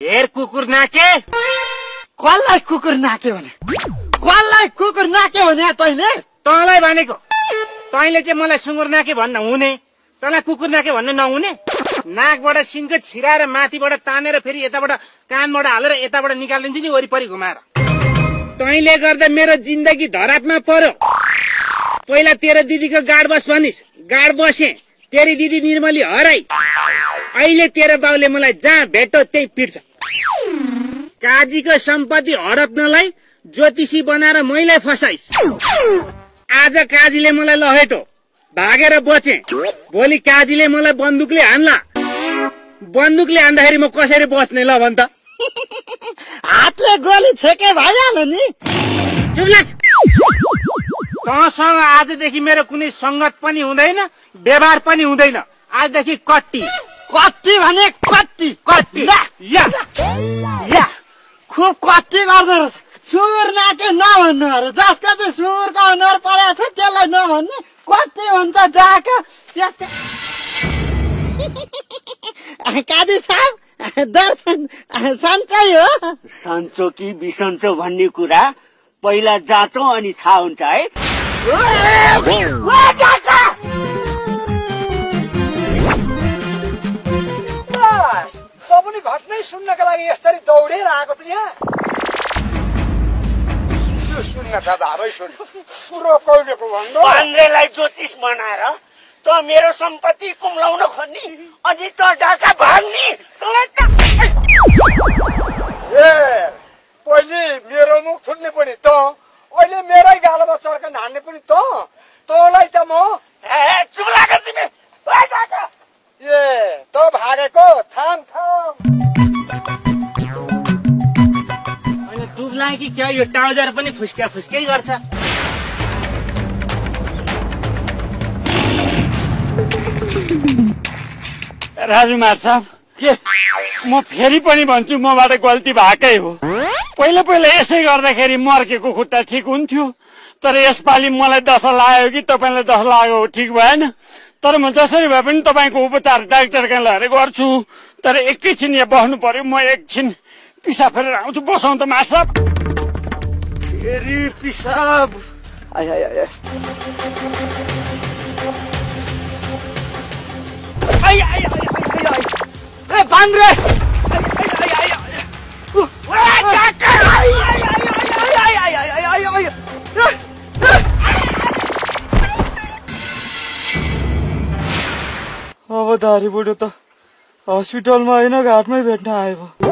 हेर कुकुर नाके कसलाई कुकुर नाके भने तैँले तँलाई भनेको तैँले चाहिँ मलाई सुँगुर नाके भन्न हुने तँलाई कुकुर नाके भन्न नहुने नाकबाट सिङ्गो छिराएर माथिबाट तानेर फेरि यताबाट कानबाट हालेर यताबाट निकालिदिन्छु नि वरिपरि घुमाएर तैँले गर्दा मेरो जिन्दगी धरापमा पर्यो पहिला तेरो दिदीको गाड बस भनिस् गाड बसे तेरी दिदी निर्मली हराई अहिले तेरो बाउले मलाई जहाँ भेट्यो त्यही पिट्छ काजीको सम्पत्ति हडप्नलाई ज्योतिषी बनाएर मैलाई फसाइस् आज काजीले मलाई लहेटो भागेर बचे भोलि काजीले मलाई बन्दुकले हान्ला बन्दुकले हान्दाखेरि म कसरी बच्ने ल भन् त हातले गोली छेके भइहाल्यो नि चुप लाग तँसँग आजदेखि मेरो कुनै संगत पनि हुँदैन व्यवहार पनि हुँदैन आजदेखि कट्टी भने कट्टी या खुब कट्टी गर्दो रहेछ सुँगुर नाके नभन्नु अरे जसको चाहिँ सुँगुरको अनुहार परेको छ त्यसलाई नभन्ने कति भन्छ डाका त्यसको काजी साहब दर्शन सन्चै हो सन्चो कि बिसन्चो भन्ने कुरा पहिला जाँचौँ अनि थाहा हुन्छ है त पनि घटनै सुन्नका लागि यसरी दौडेर आएको त यहाँ सुन्न दाबै सुन पुरो कहिलेको भन्नु भान्जेलाई ज्योतिष बनाएर त मेरो सम्पत्ति कुम्लाउन खोज्ने अझै त डाका भाग्ने पहिले मेरो मुख थुन्ने पनि त अहिले मेरै गालामा चड्का हान्ने पनि त तँलाई त म चुप लाग तिमी त भागेको थाम दुब्ला कि क्या यो टाउजर पनि फुस्कै गर्छ राजुमार साहब के म फेरि पनि भन्छु मबाट गल्ती भएकै हो पहिला यसै गर्दाखेरि मर्केको खुट्टा ठिक हुन्थ्यो तर यसपालि मलाई दशा लाग्यो कि तपाईँलाई दशा लाग्यो ठिक भएन तर म जसरी भए पनि तपाईँको उपचार डाक्टरका लगेर गर्छु तर एकैछिन यहाँ बस्नु पर्यो म एकछिन पिसाब फेरेर आउँछु बसौँ त मार साहब फेरि पिसाब बान्द्रे अब धारी बुढो त हस्पिटलमा होइन घाटमै भेट्न आयो